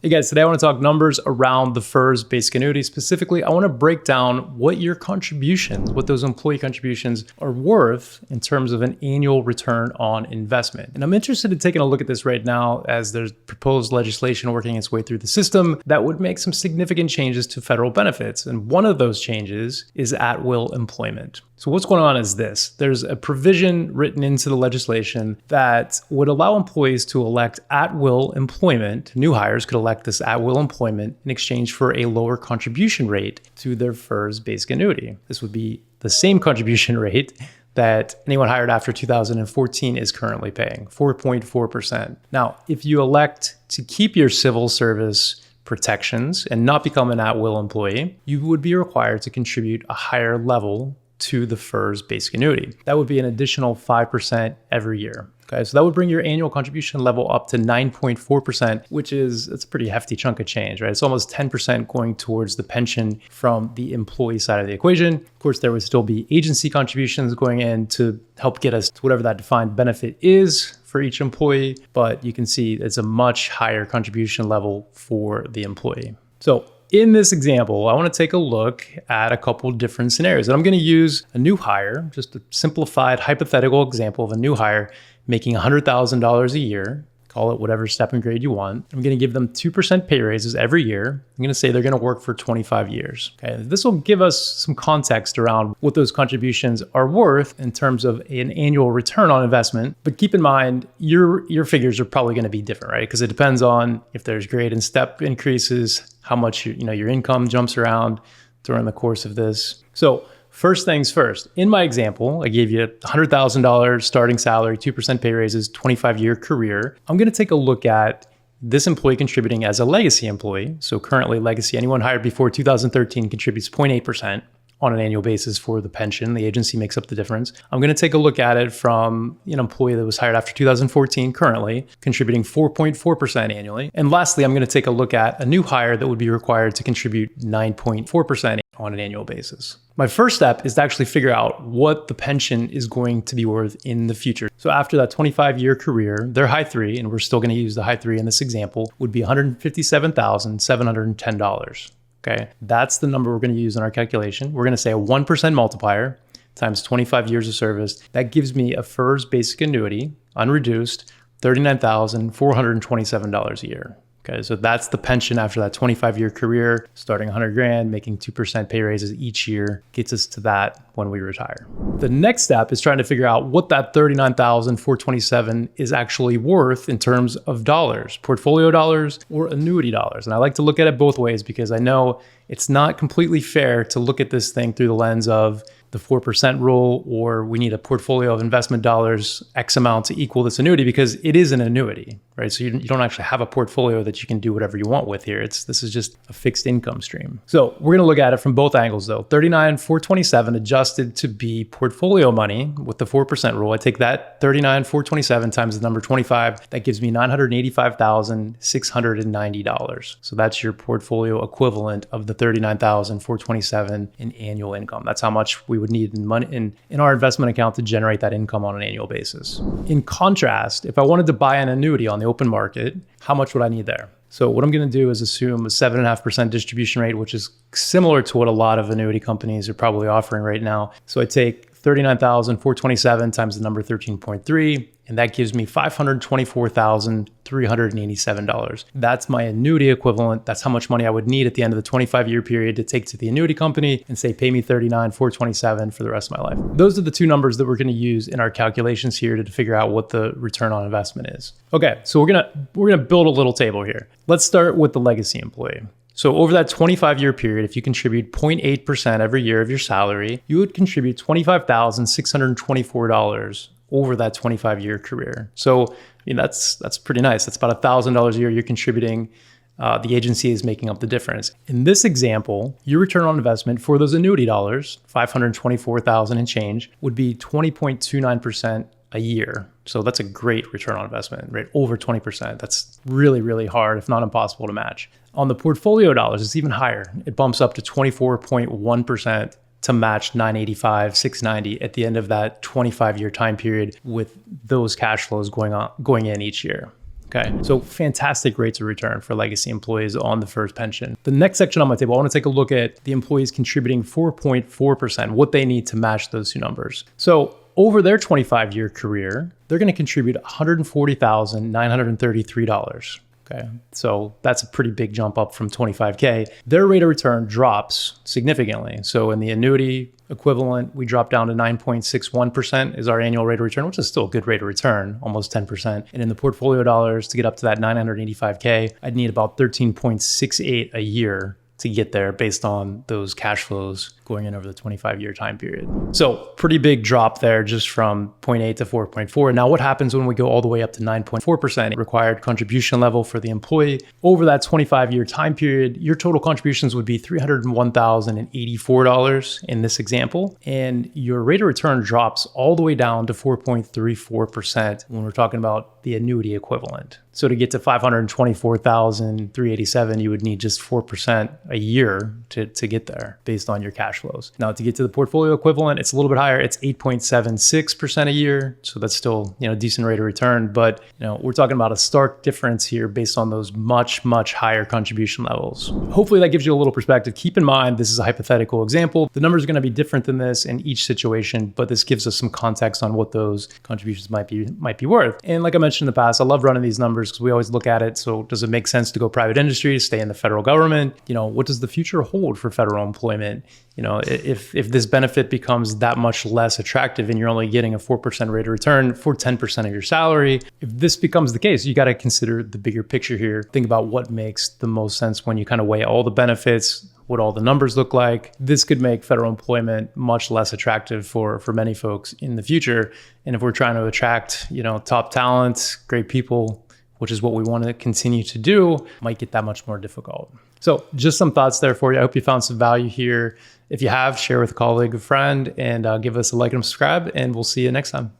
Hey guys, today I want to talk numbers around the FERS basic annuity. Specifically, I want to break down what your contributions, what those employee contributions are worth in terms of an annual return on investment. And I'm interested in taking a look at this right now as there's proposed legislation working its way through the system that would make some significant changes to federal benefits. And one of those changes is at-will employment. So what's going on is this. There's a provision written into the legislation that would allow employees to elect at-will employment. New hires could elect this at-will employment in exchange for a lower contribution rate to their FERS basic annuity. This would be the same contribution rate that anyone hired after 2014 is currently paying, 4.4%. Now, if you elect to keep your civil service protections and not become an at-will employee, you would be required to contribute a higher level to the FERS basic annuity. That would be an additional 5% every year. Okay, so that would bring your annual contribution level up to 9.4%, which is, it's a pretty hefty chunk of change, right? It's almost 10% going towards the pension from the employee side of the equation. Of course, there would still be agency contributions going in to help get us to whatever that defined benefit is for each employee, but you can see it's a much higher contribution level for the employee. So in this example, I want to take a look at a couple different scenarios. And I'm going to use a new hire, just a simplified hypothetical example of a new hire making $100,000 a year. Call it whatever step and grade you want. I'm going to give them 2% pay raises every year. I'm going to say they're going to work for 25 years. Okay, this will give us some context around what those contributions are worth in terms of an annual return on investment. But keep in mind, your figures are probably going to be different, right? Because it depends on if there's grade and step increases, how much your income jumps around during the course of this. So first things first, in my example, I gave you $100,000 starting salary, 2% pay raises, 25-year career. I'm going to take a look at this employee contributing as a legacy employee. So currently legacy, anyone hired before 2013 contributes 0.8% on an annual basis for the pension. The agency makes up the difference. I'm going to take a look at it from an employee that was hired after 2014, currently contributing 4.4% annually. And lastly, I'm going to take a look at a new hire that would be required to contribute 9.4% on an annual basis. My first step is to actually figure out what the pension is going to be worth in the future. So after that 25-year career, their high three, and we're still going to use the high three in this example, would be $157,710. Okay, that's the number we're going to use in our calculation. We're going to say a 1% multiplier times 25 years of service. That gives me a FERS basic annuity, unreduced, $39,427 a year. Okay, so that's the pension after that 25-year career, starting 100 grand, making 2% pay raises each year, gets us to that when we retire. The next step is trying to figure out what that $39,427 is actually worth in terms of dollars, portfolio dollars or annuity dollars. And I like to look at it both ways because I know it's not completely fair to look at this thing through the lens of the 4% rule, or we need a portfolio of investment dollars, X amount to equal this annuity, because it is an annuity, right? So you don't actually have a portfolio that you can do whatever you want with here. This is just a fixed income stream. So we're gonna look at it from both angles though. $39,427 adjusted to be portfolio money with the 4% rule. I take that $39,427 times the number 25, that gives me $985,690. So that's your portfolio equivalent of the $39,427 in annual income. That's how much we would need in money in our investment account to generate that income on an annual basis. In contrast, if I wanted to buy an annuity on the open market, how much would I need there? So what I'm going to do is assume a 7.5% distribution rate, which is similar to what a lot of annuity companies are probably offering right now. So I take $39,427 times the number 13.3, and that gives me $524,387. That's my annuity equivalent. That's how much money I would need at the end of the 25-year period to take to the annuity company and say, pay me $39,427 for the rest of my life. Those are the two numbers that we're going to use in our calculations here to figure out what the return on investment is. Okay, so we're gonna build a little table here. Let's start with the legacy employee. So over that 25-year period, if you contribute 0.8% every year of your salary, you would contribute $25,624 over that 25-year career. So that's pretty nice. That's about $1,000 a year you're contributing. The agency is making up the difference. In this example, your return on investment for those annuity dollars, $524,000 and change, would be 20.29% a year. So that's a great return on investment, right? Over 20%. That's really, really hard, if not impossible to match. On the portfolio dollars, it's even higher. It bumps up to 24.1% to match 985, 690 at the end of that 25-year time period with those cash flows going in each year. Okay, so fantastic rates of return for legacy employees on the FERS pension. The next section on my table, I want to take a look at the employees contributing 4.4%, what they need to match those two numbers. So over their 25-year career, they're going to contribute $140,933. Okay, so that's a pretty big jump up from 25K. Their rate of return drops significantly. So in the annuity equivalent, we drop down to 9.61% is our annual rate of return, which is still a good rate of return, almost 10%. And in the portfolio dollars, to get up to that 985K, I'd need about 13.68 a year to get there based on those cash flows going in over the 25-year time period. So pretty big drop there just from 0.8 to 4.4. Now what happens when we go all the way up to 9.4% required contribution level for the employee? Over that 25-year time period, your total contributions would be $301,084 in this example. And your rate of return drops all the way down to 4.34% when we're talking about the annuity equivalent. So to get to $524,387, you would need just 4% a year to get there based on your cash flows. Now to get to the portfolio equivalent, it's a little bit higher. It's 8.76% a year. So that's still, a decent rate of return, but we're talking about a stark difference here based on those much, much higher contribution levels. Hopefully that gives you a little perspective. Keep in mind, this is a hypothetical example. The numbers are going to be different than this in each situation, but this gives us some context on what those contributions might be worth. And like I mentioned in the past, I love running these numbers because we always look at it. So does it make sense to go private industry, stay in the federal government? What does the future hold for federal employment? If this benefit becomes that much less attractive and you're only getting a 4% rate of return for 10% of your salary, if this becomes the case, you got to consider the bigger picture here. Think about what makes the most sense when you kind of weigh all the benefits, what all the numbers look like. This could make federal employment much less attractive for many folks in the future. And if we're trying to attract, top talent, great people, which is what we want to continue to do, might get that much more difficult. So just some thoughts there for you. I hope you found some value here. If you have, share with a colleague, a friend, and give us a like and subscribe, and we'll see you next time.